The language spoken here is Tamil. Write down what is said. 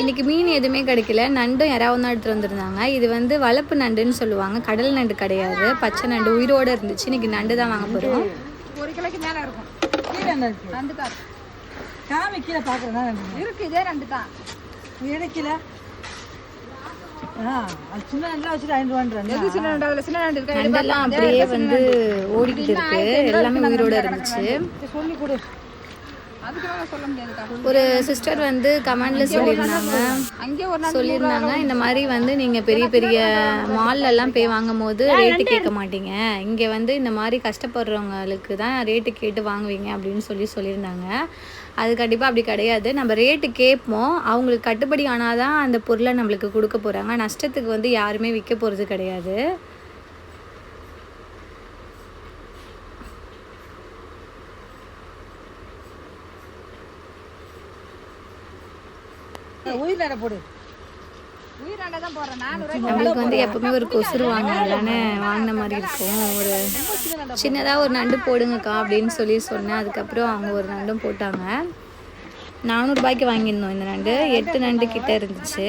இன்றைக்கி மீன் எதுவுமே கிடைக்கல, நண்டும் யாராவது தான் எடுத்துகிட்டு வந்துருந்தாங்க. இது வந்து வளர்ப்பு நண்டுன்னு சொல்லுவாங்க, கடல் நண்டு கிடையாது, பச்சை நண்டு உயிரோடு இருந்துச்சு. இன்றைக்கி நண்டு தான் வாங்க போகிறோம். 1 கிலோக்கு மேலே இருக்கும். கீழே நண்டு தான் காமி கீழே பார்க்குறேன் இருக்கு. இதே நண்டு தான் கிடைக்கல. சின்ன நண்டுலாம் வச்சுட்டு 5 சின்ன நண்டு. அதில் சின்ன நண்டு இருக்கு. நண்டெல்லாம் அப்படியே வந்து ஓடிக்கிட்டு இருக்கு, எல்லாமே உயிரோடு இருந்துச்சு. சொல்லி கொடு. சொல்ல முடியாது. ஒரு சிஸ்டர் வந்து கமெண்ட்ல சொல்லியிருந்தாங்க இந்த மாதிரி வந்து நீங்கள் பெரிய பெரிய மால்லெல்லாம் போய் வாங்கும் போது ரேட்டு கேட்க மாட்டீங்க, இங்கே வந்து இந்த மாதிரி கஷ்டப்படுறவங்களுக்கு தான் ரேட்டு கேட்டு வாங்குவீங்க அப்படின்னு சொல்லியிருந்தாங்க. அது கண்டிப்பாக அப்படி கிடையாது. நம்ம ரேட்டு கேட்போம், அவங்களுக்கு கட்டுப்படி ஆனால் தான் அந்த பொருளை நம்மளுக்கு கொடுக்க போகிறாங்க. நஷ்டத்துக்கு வந்து யாருமே விற்க போகிறது கிடையாது. நம்மளுக்கு வந்து எப்பவுமே ஒரு கொசுறு வாங்கலான்னு வாங்கின மாதிரி இருக்கும். ஒரு சின்னதாக ஒரு நண்டு போடுங்கக்கா அப்படின்னு சொன்னேன். அதுக்கப்புறம் அவங்க ஒரு நண்டும் போட்டாங்க. 400 ரூபாய்க்கு வாங்கியிருந்தோம். இந்த நண்டு 8 நண்டு கிட்ட இருந்துச்சு.